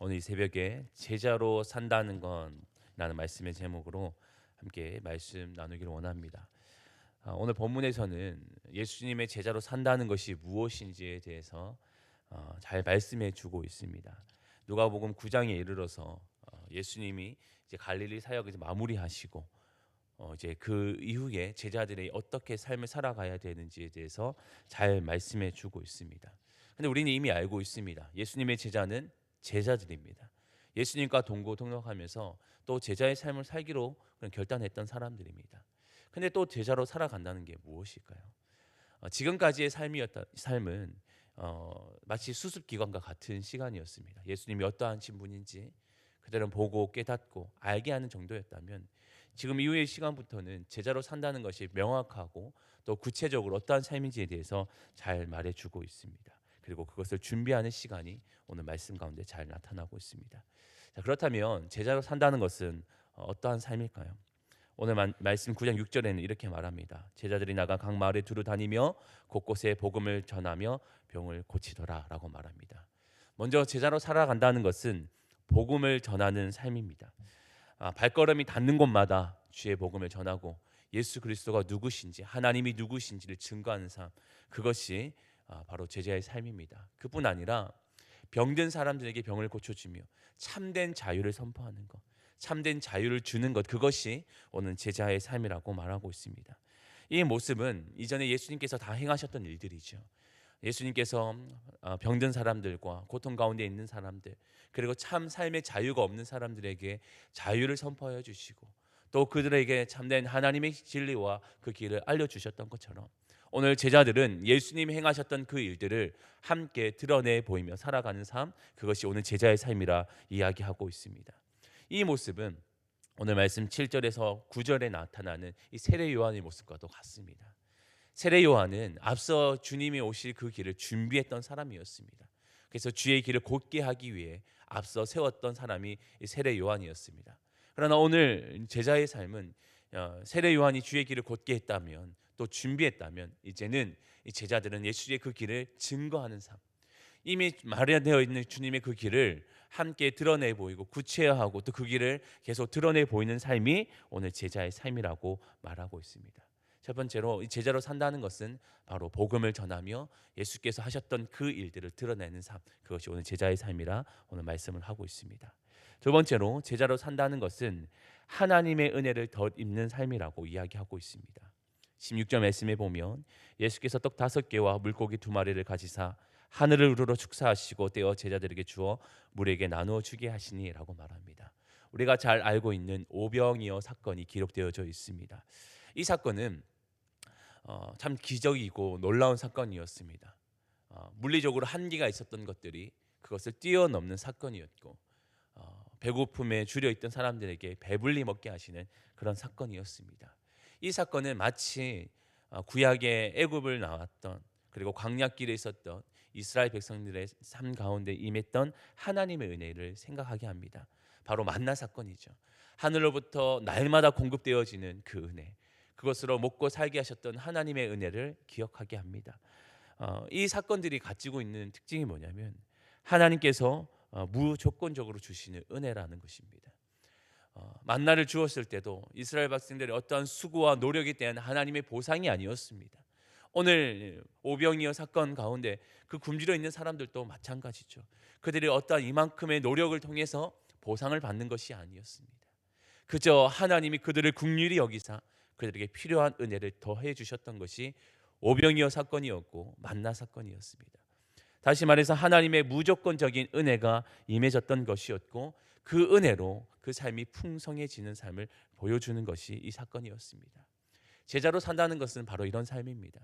오늘 이 새벽에 제자로 산다는 건라는 말씀의 제목으로 함께 말씀 나누기를 원합니다. 오늘 본문에서는 예수님의 제자로 산다는 것이 무엇인지에 대해서 잘 말씀해 주고 있습니다. 누가복음 9장에 이르러서 예수님이 이제 갈릴리 사역을 이제 마무리하시고 이제 그 이후에 제자들이 어떻게 삶을 살아가야 되는지에 대해서 잘 말씀해 주고 있습니다. 근데 우리는 이미 알고 있습니다. 예수님의 제자는 제자들입니다. 예수님과 동고동락하면서 또 제자의 삶을 살기로 결단했던 사람들입니다. 근데 또 제자로 살아간다는 게 무엇일까요? 지금까지의 삶은 마치 수습기관과 같은 시간이었습니다. 예수님이 어떠한 신분인지 그들은 보고 깨닫고 알게 하는 정도였다면 지금 이후의 시간부터는 제자로 산다는 것이 명확하고 또 구체적으로 어떠한 삶인지에 대해서 잘 말해주고 있습니다. 그리고 그것을 준비하는 시간이 오늘 말씀 가운데 잘 나타나고 있습니다. 자, 그렇다면 제자로 산다는 것은 어떠한 삶일까요? 오늘 말씀 9장 6절에는 이렇게 말합니다. 제자들이 나가 각 마을에 두루 다니며 곳곳에 복음을 전하며 병을 고치더라라고 말합니다. 먼저 제자로 살아간다는 것은 복음을 전하는 삶입니다. 발걸음이 닿는 곳마다 주의 복음을 전하고 예수 그리스도가 누구신지 하나님이 누구신지를 증거하는 삶, 그것이 바로 제자의 삶입니다. 그뿐 아니라 병든 사람들에게 병을 고쳐주며 참된 자유를 선포하는 것, 참된 자유를 주는 것, 그것이 오늘 제자의 삶이라고 말하고 있습니다. 이 모습은 이전에 예수님께서 다 행하셨던 일들이죠. 예수님께서 병든 사람들과 고통 가운데 있는 사람들, 그리고 참 삶의 자유가 없는 사람들에게 자유를 선포하여 주시고 또 그들에게 참된 하나님의 진리와 그 길을 알려주셨던 것처럼 오늘 제자들은 예수님이 행하셨던 그 일들을 함께 드러내 보이며 살아가는 삶, 그것이 오늘 제자의 삶이라 이야기하고 있습니다. 이 모습은 오늘 말씀 7절에서 9절에 나타나는 이 세례 요한의 모습과도 같습니다. 세례 요한은 앞서 주님이 오실 그 길을 준비했던 사람이었습니다. 그래서 주의 길을 곧게 하기 위해 앞서 세웠던 사람이 세례 요한이었습니다. 그러나 오늘 제자의 삶은 세례 요한이 주의 길을 곧게 했다면 또 준비했다면 이제는 이 제자들은 예수의 그 길을 증거하는 삶, 이미 마련되어 있는 주님의 그 길을 함께 드러내 보이고 구체화하고 또 그 길을 계속 드러내 보이는 삶이 오늘 제자의 삶이라고 말하고 있습니다. 첫 번째로 이 제자로 산다는 것은 바로 복음을 전하며 예수께서 하셨던 그 일들을 드러내는 삶, 그것이 오늘 제자의 삶이라 오늘 말씀을 하고 있습니다. 두 번째로 제자로 산다는 것은 하나님의 은혜를 덧입는 삶이라고 이야기하고 있습니다. 16절 말씀에 보면 예수께서 떡 5개와 물고기 2마리를 가지사 하늘을 우러러 축사하시고 떼어 제자들에게 주어 물에게 나누어 주게 하시니라고 말합니다. 우리가 잘 알고 있는 오병이어 사건이 기록되어져 있습니다. 이 사건은 참 기적이고 놀라운 사건이었습니다. 물리적으로 한계가 있었던 것들이 그것을 뛰어넘는 사건이었고 배고픔에 줄여 있던 사람들에게 배불리 먹게 하시는 그런 사건이었습니다. 이 사건은 마치 구약의 애굽을 나왔던 그리고 광야길에 있었던 이스라엘 백성들의 삶 가운데 임했던 하나님의 은혜를 생각하게 합니다. 바로 만나 사건이죠. 하늘로부터 날마다 공급되어지는 그 은혜, 그것으로 먹고 살게 하셨던 하나님의 은혜를 기억하게 합니다. 이 사건들이 가지고 있는 특징이 뭐냐면 하나님께서 무조건적으로 주시는 은혜라는 것입니다. 만나를 주었을 때도 이스라엘 백성들의 어떠한 수고와 노력에 대한 하나님의 보상이 아니었습니다. 오늘 오병이어 사건 가운데 그 굶주려 있는 사람들도 마찬가지죠. 그들이 어떠한 이만큼의 노력을 통해서 보상을 받는 것이 아니었습니다. 그저 하나님이 그들을 긍휼히 여기사 그들에게 필요한 은혜를 더해 주셨던 것이 오병이어 사건이었고 만나 사건이었습니다. 다시 말해서 하나님의 무조건적인 은혜가 임해졌던 것이었고 그 은혜로 그 삶이 풍성해지는 삶을 보여주는 것이 이 사건이었습니다. 제자로 산다는 것은 바로 이런 삶입니다.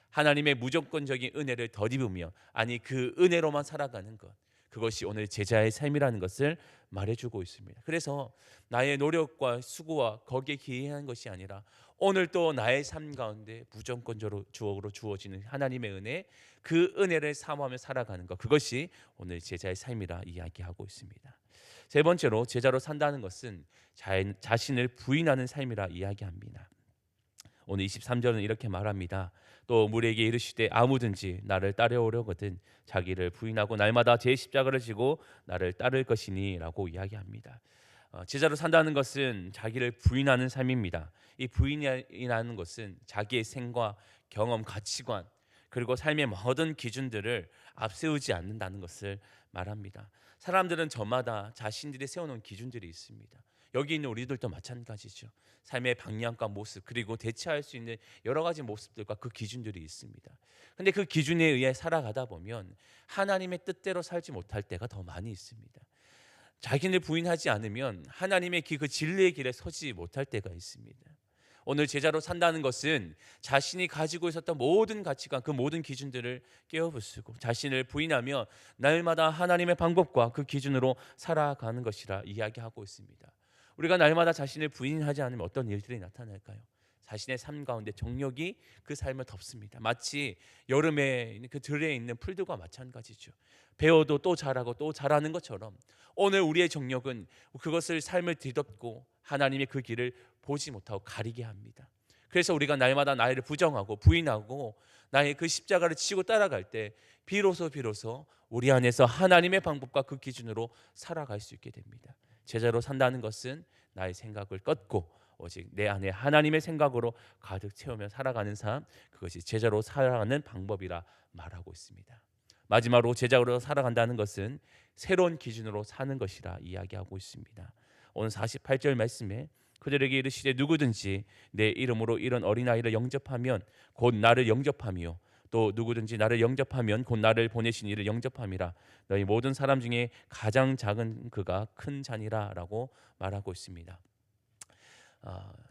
하나님의 무조건적인 은혜를 덧입으며 아니 그 은혜로만 살아가는 것, 그것이 오늘 제자의 삶이라는 것을 말해주고 있습니다. 그래서 나의 노력과 수고와 거기에 기여한 것이 아니라 오늘 또 나의 삶 가운데 무조건적으로 주어지는 하나님의 은혜, 그 은혜를 사모하며 살아가는 것, 그것이 오늘 제자의 삶이라 이야기하고 있습니다. 세 번째로 제자로 산다는 것은 자신을 부인하는 삶이라 이야기합니다. 오늘 23절은 이렇게 말합니다. 또 무리에게 이르시되 아무든지 나를 따라오려거든 자기를 부인하고 날마다 제 십자가를 지고 나를 따를 것이니라고 이야기합니다. 제자로 산다는 것은 자기를 부인하는 삶입니다. 이 부인이라는 것은 자기의 생과 경험, 가치관 그리고 삶의 모든 기준들을 앞세우지 않는다는 것을 말합니다. 사람들은 저마다 자신들이 세워놓은 기준들이 있습니다. 여기 있는 우리들도 마찬가지죠. 삶의 방향과 모습 그리고 대처할 수 있는 여러 가지 모습들과 그 기준들이 있습니다. 근데 그 기준에 의해 살아가다 보면 하나님의 뜻대로 살지 못할 때가 더 많이 있습니다. 자신을 부인하지 않으면 하나님의 그 진리의 길에 서지 못할 때가 있습니다. 오늘 제자로 산다는 것은 자신이 가지고 있었던 모든 가치관, 그 모든 기준들을 깨어부수고 자신을 부인하며 날마다 하나님의 방법과 그 기준으로 살아가는 것이라 이야기하고 있습니다. 우리가 날마다 자신을 부인하지 않으면 어떤 일들이 나타날까요? 자신의 삶 가운데 정욕이 그 삶을 덮습니다. 마치 여름에 그 들에 있는 풀들과 마찬가지죠. 배워도 또 자라고 또 자라는 것처럼 오늘 우리의 정욕은 그것을 삶을 뒤덮고 하나님의 그 길을 보지 못하고 가리게 합니다. 그래서 우리가 날마다 나를 부정하고 부인하고 나의 그 십자가를 치고 따라갈 때 비로소 우리 안에서 하나님의 방법과 그 기준으로 살아갈 수 있게 됩니다. 제자로 산다는 것은 나의 생각을 꺾고 오직 내 안에 하나님의 생각으로 가득 채우며 살아가는 삶, 그것이 제자로 살아가는 방법이라 말하고 있습니다. 마지막으로 제자로 살아간다는 것은 새로운 기준으로 사는 것이라 이야기하고 있습니다. 오늘 48절 말씀에 그들에게 이르시되 누구든지 내 이름으로 이런 어린아이를 영접하면 곧 나를 영접하며 또 누구든지 나를 영접하면 곧 나를 보내신 이를 영접함이라. 너희 모든 사람 중에 가장 작은 그가 큰 자니라 라고 말하고 있습니다.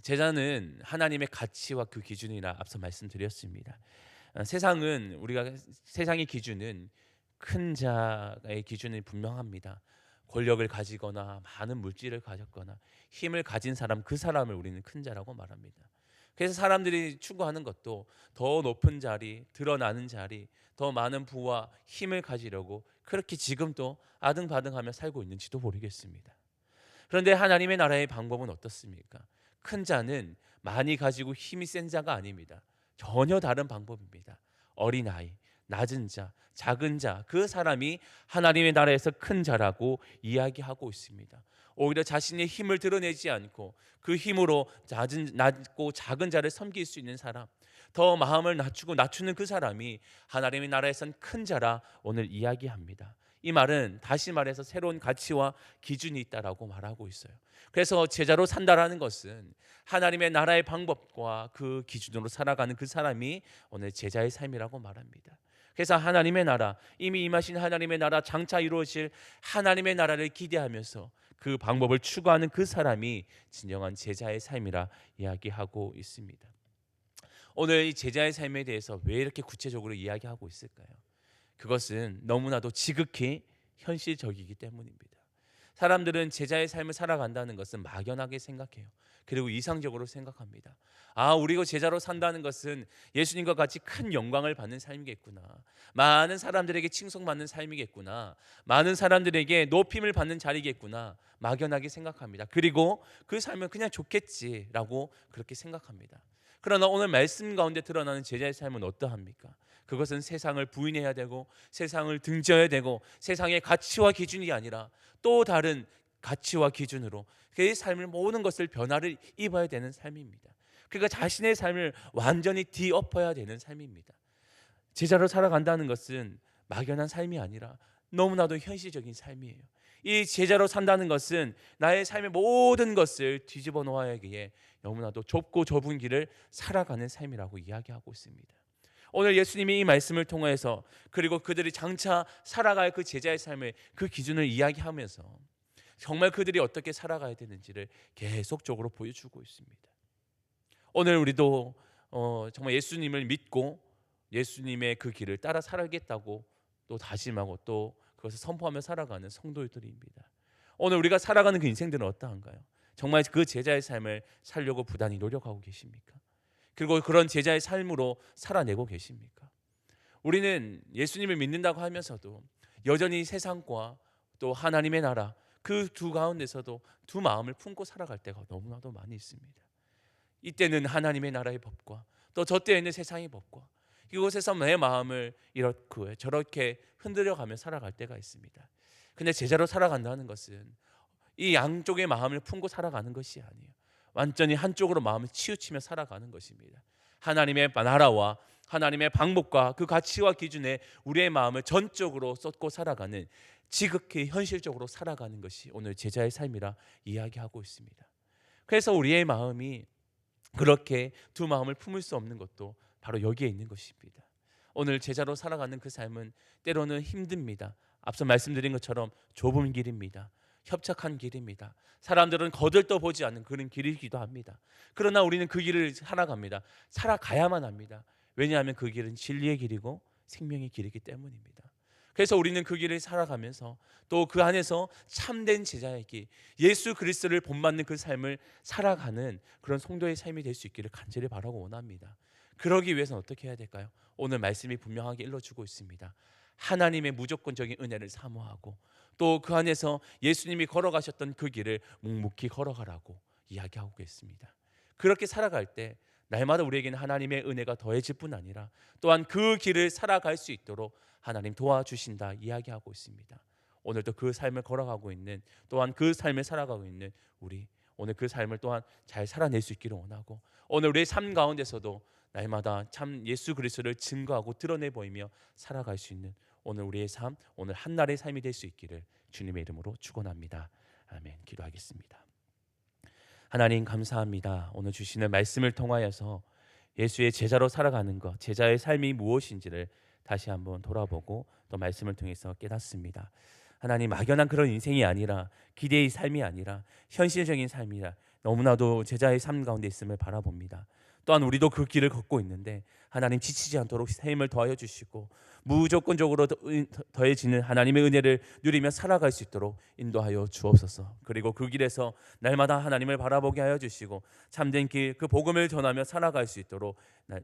제자는 하나님의 가치와 그 기준이라 앞서 말씀드렸습니다. 세상의 기준은 큰 자의 기준이 분명합니다. 권력을 가지거나 많은 물질을 가졌거나 힘을 가진 사람, 그 사람을 우리는 큰 자라고 말합니다. 그래서 사람들이 추구하는 것도 더 높은 자리, 드러나는 자리, 더 많은 부와 힘을 가지려고 그렇게 지금도 아등바등하며 살고 있는지도 모르겠습니다. 그런데 하나님의 나라의 방법은 어떻습니까? 큰 자는 많이 가지고 힘이 센 자가 아닙니다. 전혀 다른 방법입니다. 어린아이, 낮은 자, 작은 자, 그 사람이 하나님의 나라에서 큰 자라고 이야기하고 있습니다. 오히려 자신의 힘을 드러내지 않고 그 힘으로 낮고 작은 자를 섬길 수 있는 사람, 더 마음을 낮추는 그 사람이 하나님의 나라에선 큰 자라 오늘 이야기합니다. 이 말은 다시 말해서 새로운 가치와 기준이 있다라고 말하고 있어요. 그래서 제자로 산다라는 것은 하나님의 나라의 방법과 그 기준으로 살아가는 그 사람이 오늘 제자의 삶이라고 말합니다. 그래서 하나님의 나라, 이미 임하신 하나님의 나라, 장차 이루어질 하나님의 나라를 기대하면서 그 방법을 추구하는 그 사람이 진정한 제자의 삶이라 이야기하고 있습니다. 오늘 이 제자의 삶에 대해서 왜 이렇게 구체적으로 이야기하고 있을까요? 그것은 너무나도 지극히 현실적이기 때문입니다. 사람들은 제자의 삶을 살아간다는 것은 막연하게 생각해요. 그리고 이상적으로 생각합니다. 우리가 제자로 산다는 것은 예수님과 같이 큰 영광을 받는 삶이겠구나. 많은 사람들에게 칭송받는 삶이겠구나. 많은 사람들에게 높임을 받는 자리겠구나. 막연하게 생각합니다. 그리고 그 삶은 그냥 좋겠지라고 그렇게 생각합니다. 그러나 오늘 말씀 가운데 드러나는 제자의 삶은 어떠합니까? 그것은 세상을 부인해야 되고 세상을 등져야 되고 세상의 가치와 기준이 아니라 또 다른 가치와 기준으로 그의 삶을 모든 것을 변화를 입어야 되는 삶입니다. 그러니까 자신의 삶을 완전히 뒤엎어야 되는 삶입니다. 제자로 살아간다는 것은 막연한 삶이 아니라 너무나도 현실적인 삶이에요. 이 제자로 산다는 것은 나의 삶의 모든 것을 뒤집어 놓아야기에 너무나도 좁고 좁은 길을 살아가는 삶이라고 이야기하고 있습니다. 오늘 예수님이 이 말씀을 통해서 그리고 그들이 장차 살아갈 그 제자의 삶의 그 기준을 이야기하면서 정말 그들이 어떻게 살아가야 되는지를 계속적으로 보여주고 있습니다. 오늘 우리도 정말 예수님을 믿고 예수님의 그 길을 따라 살아가겠다고 또 다짐하고 또 그것을 선포하며 살아가는 성도들입니다. 오늘 우리가 살아가는 그 인생들은 어떠한가요? 정말 그 제자의 삶을 살려고 부단히 노력하고 계십니까? 그리고 그런 제자의 삶으로 살아내고 계십니까? 우리는 예수님을 믿는다고 하면서도 여전히 세상과 또 하나님의 나라 그 두 가운데서도 두 마음을 품고 살아갈 때가 너무나도 많이 있습니다. 이때는 하나님의 나라의 법과 또 저 때에는 세상의 법과 이곳에서 내 마음을 이렇게 저렇게 흔들어가며 살아갈 때가 있습니다. 근데 제자로 살아간다는 것은 이 양쪽의 마음을 품고 살아가는 것이 아니에요. 완전히 한쪽으로 마음을 치우치며 살아가는 것입니다. 하나님의 나라와 하나님의 방법과 그 가치와 기준에 우리의 마음을 전적으로 쏟고 살아가는, 지극히 현실적으로 살아가는 것이 오늘 제자의 삶이라 이야기하고 있습니다. 그래서 우리의 마음이 그렇게 두 마음을 품을 수 없는 것도 바로 여기에 있는 것입니다. 오늘 제자로 살아가는 그 삶은 때로는 힘듭니다. 앞서 말씀드린 것처럼 좁은 길입니다. 협착한 길입니다. 사람들은 거들떠보지 않는 그런 길이기도 합니다. 그러나 우리는 그 길을 살아갑니다. 살아가야만 합니다. 왜냐하면 그 길은 진리의 길이고 생명의 길이기 때문입니다. 그래서 우리는 그 길을 살아가면서 또 그 안에서 참된 제자의 길, 예수 그리스도를 본받는 그 삶을 살아가는 그런 성도의 삶이 될 수 있기를 간절히 바라고 원합니다. 그러기 위해서는 어떻게 해야 될까요? 오늘 말씀이 분명하게 일러주고 있습니다. 하나님의 무조건적인 은혜를 사모하고 또 그 안에서 예수님이 걸어가셨던 그 길을 묵묵히 걸어가라고 이야기하고 있습니다. 그렇게 살아갈 때 날마다 우리에게는 하나님의 은혜가 더해질 뿐 아니라 또한 그 길을 살아갈 수 있도록 하나님 도와주신다 이야기하고 있습니다. 오늘도 그 삶을 걸어가고 있는, 또한 그 삶을 살아가고 있는 우리, 오늘 그 삶을 또한 잘 살아낼 수 있기를 원하고, 오늘 우리의 삶 가운데서도 날마다 참 예수 그리스도를 증거하고 드러내 보이며 살아갈 수 있는 오늘 우리의 삶, 오늘 한날의 삶이 될 수 있기를 주님의 이름으로 축원합니다. 아멘. 기도하겠습니다. 하나님 감사합니다. 오늘 주시는 말씀을 통하여서 예수의 제자로 살아가는 것, 제자의 삶이 무엇인지를 다시 한번 돌아보고 또 말씀을 통해서 깨닫습니다. 하나님, 막연한 그런 인생이 아니라, 기대의 삶이 아니라 현실적인 삶이라 너무나도 제자의 삶 가운데 있음을 바라봅니다. 또한 우리도 그 길을 걷고 있는데 하나님 지치지 않도록 힘을 더하여 주시고 무조건적으로 더해지는 하나님의 은혜를 누리며 살아갈 수 있도록 인도하여 주옵소서. 그리고 그 길에서 날마다 하나님을 바라보게 하여 주시고 참된 길, 그 복음을 전하며 살아갈 수 있도록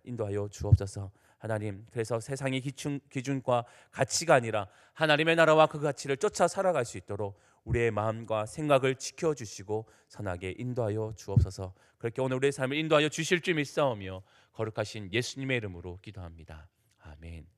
인도하여 주옵소서. 하나님, 그래서 세상의 기준과 가치가 아니라 하나님의 나라와 그 가치를 쫓아 살아갈 수 있도록 우리의 마음과 생각을 지켜주시고 선하게 인도하여 주옵소서. 그렇게 오늘 우리의 삶을 인도하여 주실 줄 믿사오며 거룩하신 예수님의 이름으로 기도합니다. 아멘.